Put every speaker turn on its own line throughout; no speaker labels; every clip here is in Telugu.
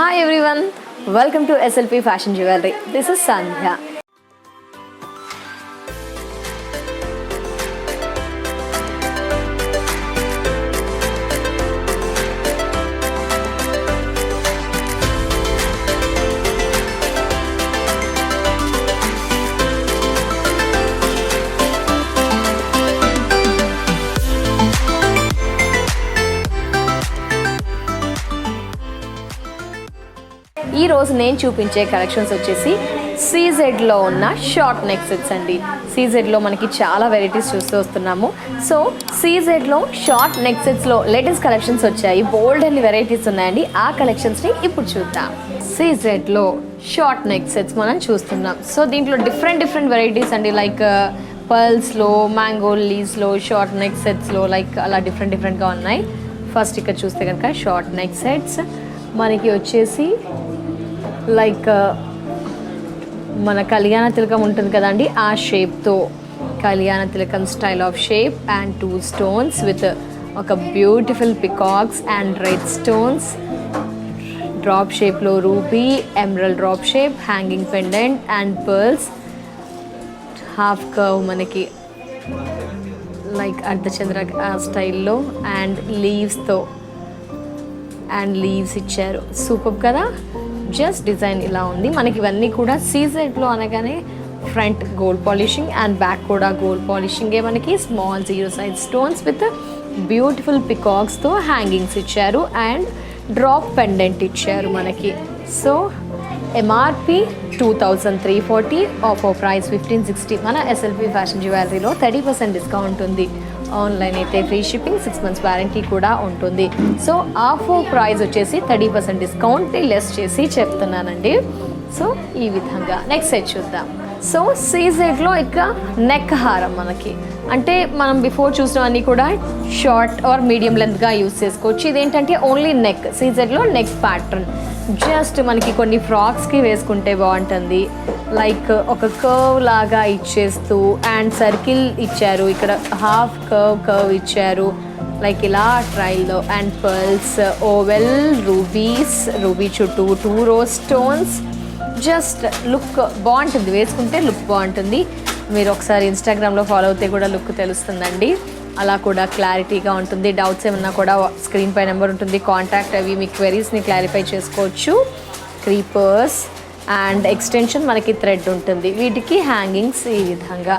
Hi everyone, welcome to SLP Fashion Jewelry. This is Sandhya. ఈ రోజు నేను చూపించే కలెక్షన్స్ వచ్చేసి సీజెడ్లో ఉన్న షార్ట్ నెక్ సెట్స్ అండి. సీజెడ్లో మనకి చాలా వెరైటీస్ చూస్తూ వస్తున్నాము. సో సీజెడ్లో షార్ట్ నెక్ సెట్స్లో లేటెస్ట్ కలెక్షన్స్ వచ్చాయి. బోల్డ్ అన్ని వెరైటీస్ ఉన్నాయండి. ఆ కలెక్షన్స్ని ఇప్పుడు చూద్దాం. సీజెడ్లో షార్ట్ నెక్ సెట్స్ మనం చూస్తున్నాం. సో దీంట్లో డిఫరెంట్ వెరైటీస్ అండి. లైక్ పర్ల్స్లో, మ్యాంగో లీవ్స్లో, షార్ట్ నెక్ సెట్స్లో లైక్ అలా డిఫరెంట్గా ఉన్నాయి. ఫస్ట్ ఇక్కడ చూస్తే కనుక షార్ట్ నెక్ సెట్స్ మనకి వచ్చేసి లైక్ మన కళ్యాణ తిలకం ఉంటుంది కదండి, ఆ షేప్తో Kalyana Tilakam style of shape and 2 stones with ఒక beautiful peacocks and red stones, drop షేప్లో ruby, emerald drop shape, hanging pendant and pearls, half curve మనకి లైక్ అర్ధచంద్ర స్టైల్లో అండ్ లీవ్స్తో అండ్ లీవ్స్ ఇచ్చారు. సూపర్ కదా, జస్ట్ డిజైన్ ఇలా ఉంది. మనకి ఇవన్నీ కూడా సీజెడ్లో అనగానే front gold polishing and back కూడా గోల్డ్ పాలిషింగే. మనకి small 0 size stones with beautiful పికాక్స్తో హ్యాంగింగ్స్ ఇచ్చారు అండ్ డ్రాప్ పెండెంట్ ఇచ్చారు మనకి. So MRP 2340, offer price 1560. మన ఎస్ఎల్పి ఫ్యాషన్ జ్యువెలరీలో 30% డిస్కౌంట్ ఉంది. ఆన్లైన్ అయితే ఫ్రీ షిప్పింగ్, 6 months వారంటీ కూడా ఉంటుంది. సో ఆఫర్ ప్రైస్ వచ్చేసి 30% డిస్కౌంట్ లెస్ చేసి చెప్తున్నానండి. సో ఈ విధంగా నెక్స్ట్ సెట్ చూద్దాం. సో సీజెడ్లో ఇక నెక్ హారం మనకి అంటే మనం బిఫోర్ చూసినవన్నీ కూడా షార్ట్ ఆర్ మీడియం లెంత్గా యూస్ చేసుకోవచ్చు. ఇదేంటంటే ఓన్లీ నెక్, సీజెడ్లో నెక్ ప్యాటర్న్. జస్ట్ మనకి కొన్ని ఫ్రాక్స్కి వేసుకుంటే బాగుంటుంది. లైక్ ఒక కర్వ్ లాగా ఇచ్చేస్తూ అండ్ సర్కిల్ ఇచ్చారు, ఇక్కడ హాఫ్ కర్వ్ ఇచ్చారు లైక్ ఇలా ట్రైల్లో అండ్ పర్ల్స్, ఓవెల్, రూబీ చుట్టూ 2 rows స్టోన్స్. జస్ట్ లుక్ బాగుంటుంది, వేసుకుంటే లుక్ బాగుంటుంది. మీరు ఒకసారి ఇన్స్టాగ్రామ్లో ఫాలో అవుతే కూడా లుక్ తెలుస్తుందండి. అలా కూడా క్లారిటీగా ఉంటుంది. డౌట్స్ ఏమన్నా కూడా స్క్రీన్ పై నెంబర్ ఉంటుంది, కాంటాక్ట్ అవి మీ క్వెరీస్ని క్లారిఫై చేసుకోవచ్చు. క్రీపర్స్ అండ్ ఎక్స్టెన్షన్ మనకి థ్రెడ్ ఉంటుంది. వీటికి హ్యాంగింగ్స్ ఈ విధంగా.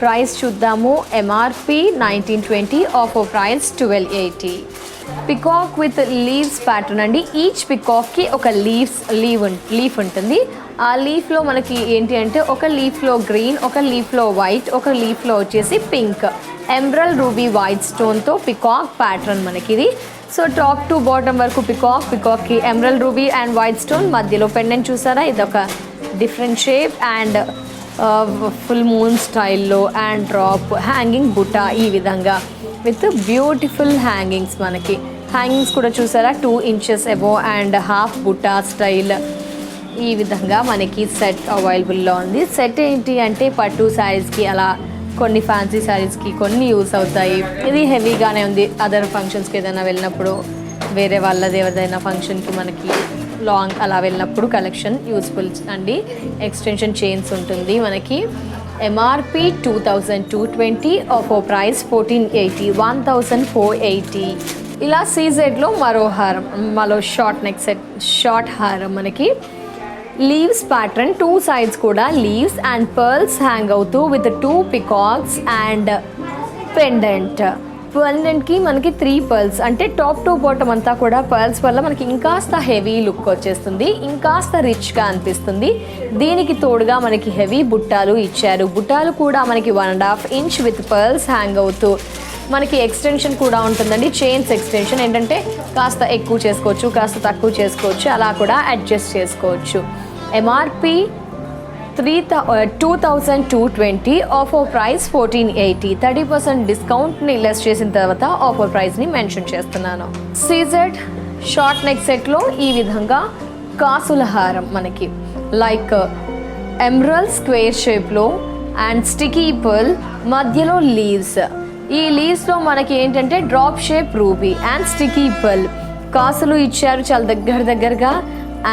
ప్రైస్ చూద్దాము. MRP 1920, offer price 1280. Peacock with leaves pattern అండి. ఈచ్ పికాక్కి ఒక లీఫ్ ఉంటుంది. ఆ లీఫ్లో మనకి ఏంటి అంటే ఒక లీఫ్లో గ్రీన్, ఒక లీఫ్లో వైట్, ఒక లీఫ్లో వచ్చేసి పింక్, ఎమరల్డ్ రూబీ వైట్ స్టోన్తో పికాక్ ప్యాటర్న్ మనకి ఇది. సో టాప్ టు బాటమ్ వరకు పికాక్కి emerald ruby and white stone, మధ్యలో పెండెంట్ చూసారా, ఇదొక different shape and full moon స్టైల్లో అండ్ డ్రాప్ హ్యాంగింగ్ బుట్ట ఈ విధంగా విత్ బ్యూటిఫుల్ హ్యాంగింగ్స్. మనకి హ్యాంగింగ్స్ కూడా చూసారా 2 inches అబోవ్ అండ్ హాఫ్ బుట్ట స్టైల్. ఈ విధంగా మనకి సెట్ అవైలబుల్లో ఉంది. సెట్ ఏంటి అంటే పట్టు శారీస్కి, అలా కొన్ని ఫ్యాన్సీ శారీస్కి కొన్ని యూస్ అవుతాయి. ఇది హెవీగానే ఉంది. అదర్ ఫంక్షన్స్కి ఏదైనా వెళ్ళినప్పుడు, వేరే వాళ్ళది ఏదైనా ఫంక్షన్కి మనకి లాంగ్ అలా వెళ్ళినప్పుడు కలెక్షన్ యూస్ఫుల్ అండి. ఎక్స్టెన్షన్ చైన్స్ ఉంటుంది మనకి. MRP 2220, offer price 1480, 1480. ఇలా సీజెడ్లో మరో షార్ట్ నెక్ సెట్, షార్ట్ హారం మనకి లీవ్స్ ప్యాటర్న్, 2 sides కూడా లీవ్స్ అండ్ పర్ల్స్ హ్యాంగ్ అవుతూ విత్ 2 పికాక్స్ అండ్ పెండెంట్కి మనకి 3 pearls. అంటే టాప్ టు బాటమ్ అంతా కూడా పర్ల్స్ వల్ల మనకి ఇంకాస్త హెవీ లుక్ వచ్చేస్తుంది, ఇంకాస్త రిచ్గా అనిపిస్తుంది. దీనికి తోడుగా మనకి హెవీ బుట్టాలు ఇచ్చారు. బుట్టాలు కూడా మనకి 1.5 inch విత్ పర్ల్స్ హ్యాంగ్ అవుతూ మనకి ఎక్స్టెన్షన్ కూడా ఉంటుందండి. చైన్స్ ఎక్స్టెన్షన్ ఏంటంటే కాస్త ఎక్కువ చేసుకోవచ్చు, కాస్త తక్కువ చేసుకోవచ్చు, అలా కూడా అడ్జస్ట్ చేసుకోవచ్చు. MRP 2220, offer price 1480. 30% డిస్కౌంట్ని లెస్ చేసిన తర్వాత ఆఫర్ ప్రైస్ని మెన్షన్ చేస్తున్నాను. సీజెడ్ షార్ట్ నెక్ సెట్లో ఈ విధంగా కాసుల హారం మనకి లైక్ ఎమరల్డ్ స్క్వేర్ షేప్లో అండ్ స్టికీ పర్ల్, మధ్యలో లీవ్స్. ఈ లీవ్స్లో మనకి ఏంటంటే drop shape ruby and sticky pearl కాసులు ఇచ్చారు. చాలా దగ్గరగా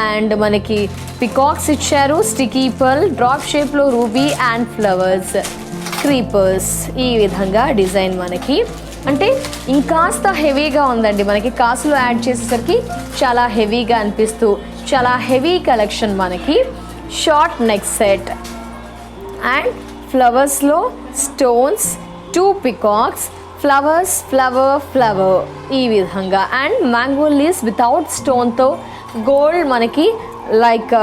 అండ్ మనకి పికాక్స్ ఇచ్చారు, స్టికీ పర్ల్, డ్రాప్ షేప్లో రూబీ అండ్ ఫ్లవర్స్, క్రీపర్స్. ఈ విధంగా డిజైన్ మనకి అంటే ఇంకాస్త హెవీగా ఉందండి. మనకి కాసులు యాడ్ చేసేసరికి చాలా హెవీగా అనిపిస్తూ చాలా హెవీ కలెక్షన్. మనకి షార్ట్ నెక్ సెట్ అండ్ ఫ్లవర్స్లో స్టోన్స్, 2 పికాక్స్, ఫ్లవర్స్, ఫ్లవర్ ఈ విధంగా అండ్ మ్యాంగో లీవ్స్ వితౌట్ స్టోన్తో, గోల్డ్ మనకి like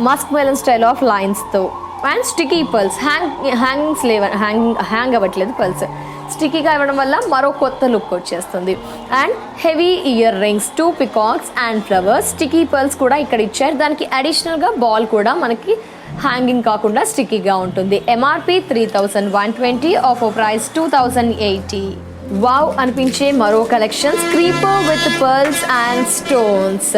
muskmelon style of లైన్స్తో and sticky pearls. Hangings hang అవ్వట్లేదు, పర్ల్స్ స్టిక్కీగా ఇవ్వడం వల్ల మరో కొత్త లుక్ వచ్చేస్తుంది. And heavy earrings, 2 peacocks and flowers, sticky pearls కూడా ఇక్కడ ఇచ్చారు. దానికి అడిషనల్గా బాల్ కూడా మనకి హ్యాంగింగ్ కాకుండా స్టిక్కీగా ఉంటుంది. MRP 3120, offer price 2080. వావ్ అనిపించే మరో collections, creeper with pearls and stones.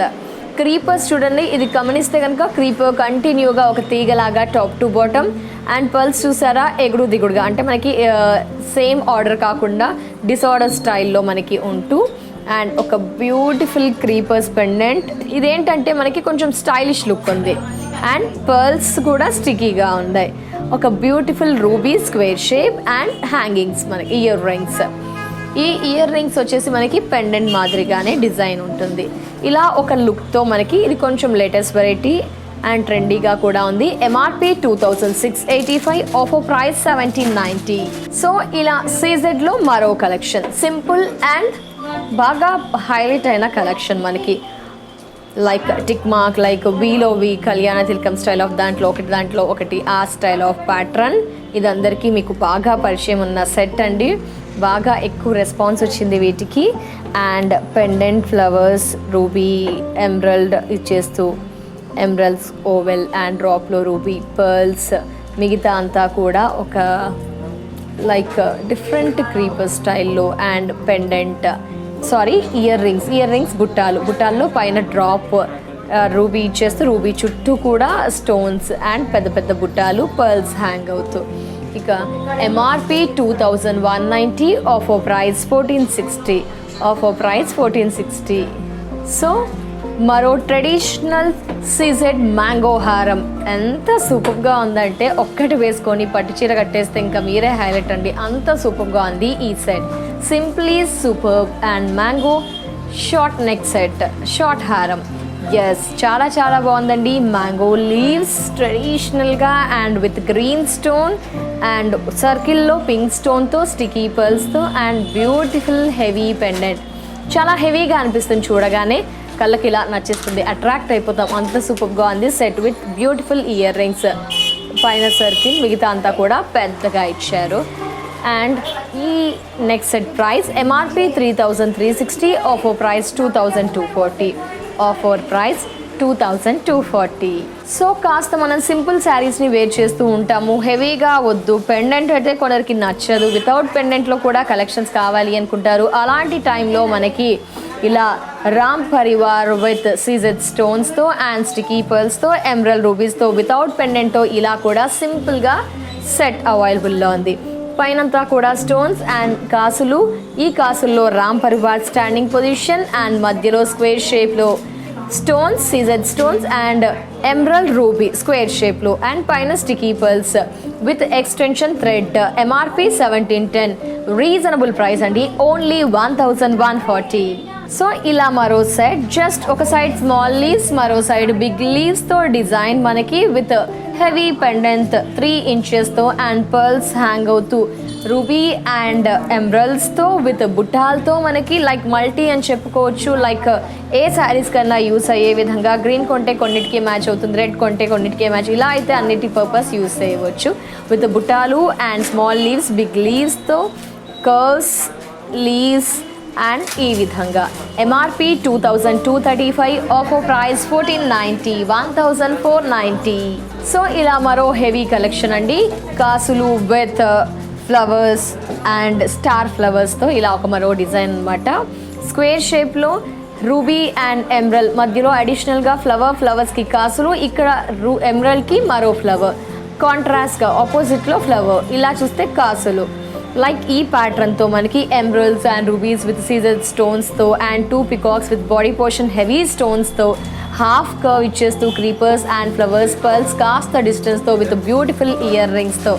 Creepers చూడండి, ఇది గమనిస్తే కనుక క్రీపర్ కంటిన్యూగా ఒక తీగలాగా top to bottom and pearls చూసారా ఎగుడు దిగుడుగా, అంటే మనకి సేమ్ ఆర్డర్ కాకుండా డిసార్డర్ స్టైల్లో మనకి ఉంటూ అండ్ ఒక బ్యూటిఫుల్ క్రీపర్స్ పెండెంట్. ఇదేంటంటే మనకి కొంచెం స్టైలిష్ లుక్ ఉంది అండ్ పర్ల్స్ కూడా స్టిక్కీగా ఉన్నాయి. ఒక beautiful ruby square shape and hangings, మనకి ఇయర్ రింగ్స్. ఈ ఇయర్ రింగ్స్ వచ్చేసి మనకి పెండెంట్ మాదిరిగానే డిజైన్ ఉంటుంది. ఇలా ఒక లుక్తో మనకి ఇది కొంచెం లేటెస్ట్ వెరైటీ అండ్ ట్రెండీగా కూడా ఉంది. MRP 2685, offer price 1790. సో ఇలా సీజెడ్లో మరో కలెక్షన్, సింపుల్ అండ్ బాగా హైలైట్ అయిన కలెక్షన్ మనకి. లైక్ టిక్ మార్క్, లైక్ వీలోవి కళ్యాణ తిలకం స్టైల్ ఆఫ్ దాంట్లో ఒకటి ఆ స్టైల్ ఆఫ్ ప్యాటర్న్. ఇది అందరికీ మీకు బాగా పరిచయం ఉన్న సెట్ అండి. బాగా ఎక్కువ రెస్పాన్స్ వచ్చింది వీటికి. And pendant flowers, ruby, emerald ఇచ్చేస్తూ ఎమరల్డ్స్, ఓవెల్ అండ్ డ్రాప్లో రూబీ, పర్ల్స్, మిగతా అంతా కూడా ఒక లైక్ డిఫరెంట్ క్రీపర్ స్టైల్లో అండ్ పెండెంట్ ఇయర్ రింగ్స్ బుట్టాల్లో పైన డ్రాప్ రూబీ ఇచ్చేస్తూ రూబీ చుట్టూ కూడా స్టోన్స్ అండ్ పెద్ద పెద్ద బుట్టాలు, పర్ల్స్ హ్యాంగ్ అవుతూ. ఇక ఎంఆర్పి 2190, ఆఫర్ ప్రైస్ 1460. సో మరో ట్రెడిషనల్ సీజెడ్ మ్యాంగో హారం ఎంత సూపర్గా ఉందంటే ఒక్కటి వేసుకొని పట్టు చీర కట్టేస్తే ఇంకా మీరే హైలైట్ అండి. అంత సూపర్గా ఉంది ఈ set. Simply super and mango short neck set, short హారం. ఎస్, చాలా చాలా బాగుందండి. మ్యాంగో లీవ్స్ ట్రెడిషనల్గా and with green stone and సర్కిల్లో పింక్ స్టోన్తో, స్టిక్కీ పర్ల్స్తో అండ్ బ్యూటిఫుల్ హెవీ పెండెంట్. చాలా హెవీగా అనిపిస్తుంది, చూడగానే కళ్ళకి ఇలా నచ్చేస్తుంది, అట్రాక్ట్ అయిపోతాం. అంత సూపర్గా ఉంది set with beautiful ear rings, పైన సర్కిల్, మిగతా అంతా కూడా పెద్దగా ఇచ్చారు. అండ్ ఈ next set price MRP 3360, offer price 2240. Offer price 2240. So కాస్త మనం సింపుల్ శారీస్ని వేర్ చేస్తూ ఉంటాము, హెవీగా వద్దు, పెండెంట్ అయితే కొందరికి నచ్చదు, వితౌట్ పెండెంట్లో కూడా కలెక్షన్స్ కావాలి అనుకుంటారు. అలాంటి టైంలో మనకి ఇలా రామ్ పరివార్ విత్ సీజెడ్ స్టోన్స్తో అండ్ స్టిక్కీ పర్ల్స్తో, ఎమరల్డ్ రూబీస్తో, వితౌట్ పెండెంట్తో ఇలా కూడా సింపుల్గా సెట్ అవైలబుల్లో ఉంది. పైనంతా కూడా స్టోన్స్ అండ్ కాసులు. ఈ కాసుల్లో Ram Parivar standing position and మధ్యలో స్క్వేర్ షేప్లో stones, CZ stones and emerald ruby square షేప్లో అండ్ పైన sticky pearls with extension thread. MRP 1710, reasonable price అండి, ఓన్లీ 1140. సో ఇలా మరో సైడ్ జస్ట్ ఒక సైడ్ స్మాల్ లీవ్స్, మరో సైడ్ బిగ్ లీవ్స్తో డిజైన్ మనకి విత్ హెవీ పెండెంట్ 3 ఇంచెస్తో అండ్ పర్ల్స్ హ్యాంగ్ అవుతూ, రూబీ అండ్ ఎమరల్డ్స్తో విత్ బుట్టాలతో మనకి లైక్ మల్టీ అని చెప్పుకోవచ్చు. లైక్ ఏ శారీస్ కన్నా యూస్ అయ్యే విధంగా గ్రీన్ కొంటే కొన్నిటికి మ్యాచ్ అవుతుంది, రెడ్ కొంటే కొన్నిటికి మ్యాచ్, ఇలా అయితే అన్నిటి పర్పస్ యూస్ చేయవచ్చు. విత్ బుట్టాలు అండ్ స్మాల్ లీవ్స్, బిగ్ లీవ్స్తో, కర్వ్స్, లీవ్స్ అండ్ ఈ విధంగా. MRP 2235, offer price 1490, 1490. సో ఇలా మరో హెవీ కలెక్షన్ అండి. కాసులు విత్ ఫ్లవర్స్ అండ్ స్టార్ ఫ్లవర్స్తో ఇలా ఒక మరో డిజైన్ అనమాట. స్క్వేర్ షేప్లో రూబీ అండ్ ఎమరల్డ్, మధ్యలో అడిషనల్గా ఫ్లవర్స్కి కాసులు, ఇక్కడ ఎమరల్డ్కి మరో ఫ్లవర్, కాంట్రాస్ట్గా ఆపోజిట్లో ఫ్లవర్, ఇలా చూస్తే కాసులు. లైక్ ఈ ప్యాటర్న్తో మనకి emeralds and rubies with CZ స్టోన్స్తో and 2 peacocks with body portion heavy స్టోన్స్తో హాఫ్ కర్వ్ ఇచ్చేస్తూ క్రీపర్స్ అండ్ ఫ్లవర్స్ పర్ల్స్ కాస్త డిస్టెన్స్తో విత్ బ్యూటిఫుల్ ఇయర్ రింగ్స్తో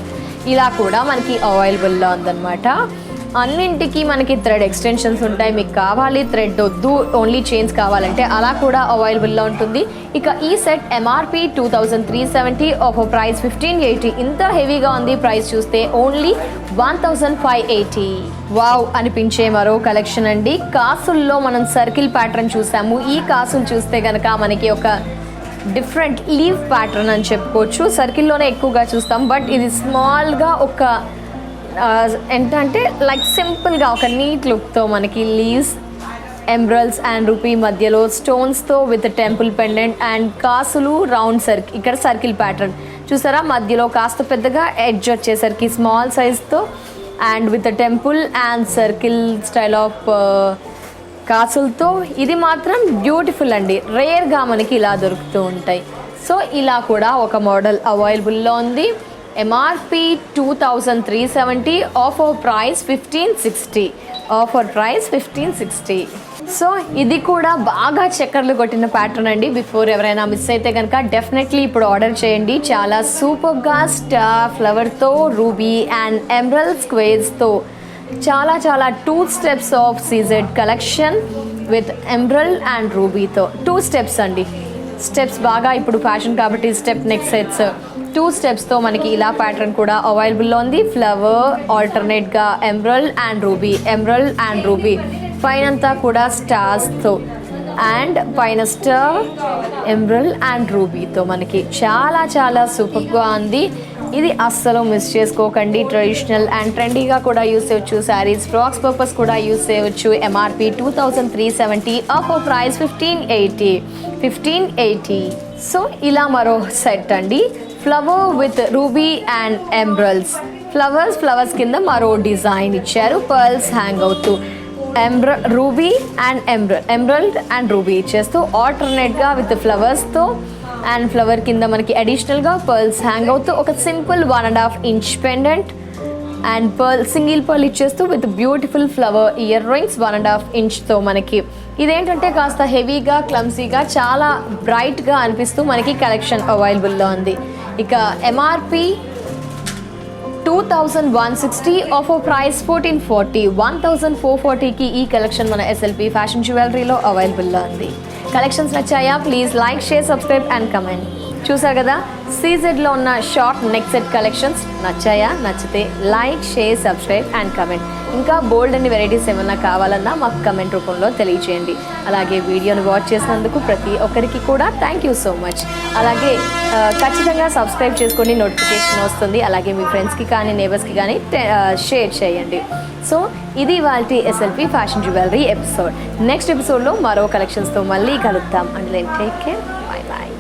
ఇలా కూడా మనకి అవైలబుల్లో ఉందన్నమాట. అన్నింటికి మనకి థ్రెడ్ ఎక్స్టెన్షన్స్ ఉంటాయి. మీకు కావాలి థ్రెడ్ వద్దు ఓన్లీ చైన్స్ కావాలంటే అలా కూడా అవైలబుల్లో ఉంటుంది. ఇక ఈ సెట్ ఎంఆర్పి 2370, ఆఫర్ ప్రైస్ 1580. ఇంత హెవీగా ఉంది ప్రైస్ చూస్తే ఓన్లీ 1580. వావ్ అనిపించే మరో కలెక్షన్ అండి. కాసుల్లో మనం సర్కిల్ ప్యాటర్న్ చూసాము. ఈ కాసులు చూస్తే కనుక మనకి ఒక డిఫరెంట్ లీవ్ ప్యాటర్న్ అని చెప్పుకోవచ్చు. సర్కిల్లోనే ఎక్కువగా చూస్తాం, బట్ ఇది స్మాల్గా ఒక ఏంటంటే లైక్ సింపుల్గా ఒక నీట్ లుక్తో మనకి లీవ్స్, ఎంబ్రల్స్ అండ్ రూపీ మధ్యలో స్టోన్స్తో విత్ టెంపుల్ పెండెంట్ అండ్ కాసులు రౌండ్ సర్కిల్. ఇక్కడ సర్కిల్ ప్యాటర్న్ చూసారా, మధ్యలో కాస్త పెద్దగా ఎడ్జ్ వచ్చేసరికి స్మాల్ సైజ్తో and with temple and circle style of కాసులతో. ఇది మాత్రం బ్యూటిఫుల్ అండి, రేర్గా మనకి ఇలా దొరుకుతూ ఉంటాయి. సో ఇలా కూడా ఒక మోడల్ అవైలబుల్లో ఉంది. MRP 2370, offer price 1560. Offer price 1560. So ఇది కూడా బాగా చక్కర్లు కొట్టిన ప్యాటర్న్ అండి. బిఫోర్ ఎవరైనా మిస్ అయితే కనుక డెఫినెట్లీ ఇప్పుడు ఆర్డర్ చేయండి. చాలా సూపర్గా స్టార్ ఫ్లవర్తో రూబీ అండ్ ఎమరల్డ్ స్క్వేర్స్తో చాలా 2 steps of CZ collection with emerald and రూబీతో 2 స్టెప్స్ అండి. స్టెప్స్ బాగా ఇప్పుడు ఫ్యాషన్ కాబట్టి స్టెప్ నెక్ సెట్స్ 2 స్టెప్స్తో మనకి ఇలా ప్యాటర్న్ కూడా అవైలబుల్లో ఉంది. ఫ్లవర్ ఆల్టర్నేట్గా emerald and ruby, emerald and ruby, పైనంతా కూడా స్టార్స్తో అండ్ పైన స్టార్ ఎమరల్డ్ అండ్ రూబీతో మనకి చాలా సూపర్గా ఉంది. ఇది అస్సలు మిస్ చేసుకోకండి. ట్రెడిషనల్ అండ్ ట్రెండీగా కూడా యూస్ చేయవచ్చు. శారీస్, ఫ్రాక్స్ పర్పస్ కూడా యూస్ చేయవచ్చు. MRP 2370, offer price 1580. సో ఇలా మరో సెట్ అండి. Flower with ruby and emeralds. Flowers కింద మరో డిజైన్ ఇచ్చారు, పర్ల్స్ హ్యాంగ్ అవుతూ ruby and emerald and ruby ఇచ్చేస్తూ ఆల్టర్నేట్గా విత్ ఫ్లవర్స్తో అండ్ ఫ్లవర్ కింద మనకి అడిషనల్గా పర్ల్స్ హ్యాంగ్ అవుతూ ఒక simple 1.5 inch pendant and single pearl ఇచ్చేస్తూ with beautiful flower earrings 1.5 ఇంచ్తో మనకి. ఇదేంటంటే కాస్త హెవీగా క్లమ్సీగా చాలా బ్రైట్గా అనిపిస్తూ మనకి కలెక్షన్ అవైలబుల్లో ఉంది. ఇక ఎంఆర్పి 2160, ఆఫర్ ప్రైస్ 1440. 1440కి ఈ కలెక్షన్ మన ఎస్ఎల్పి ఫ్యాషన్ జ్యువెలరీలో అవైలబుల్లో ఉంది. కలెక్షన్స్ నచ్చాయా? Please like, share, subscribe and comment. చూసారు కదా సీజెడ్లో ఉన్న షార్ట్ నెక్ సెట్ కలెక్షన్స్ నచ్చాయా? నచ్చితే like, share, subscribe and comment. ఇంకా బోల్డ్ అన్ని వెరైటీస్ ఏమన్నా కావాలన్నా మాకు కమెంట్ రూపంలో తెలియజేయండి. అలాగే వీడియోని వాచ్ చేసినందుకు ప్రతి ఒక్కరికి కూడా థ్యాంక్ యూ సో మచ్. అలాగే ఖచ్చితంగా సబ్స్క్రైబ్ చేసుకొని నోటిఫికేషన్ వస్తుంది. అలాగే మీ ఫ్రెండ్స్కి కానీ నేబర్స్కి కానీ షేర్ చేయండి. సో ఇది వాల్టి SLP fashion jewellery episode. Next ఎపిసోడ్లో మరో కలెక్షన్స్తో మళ్ళీ కలుద్దాం. And take care, bye bye.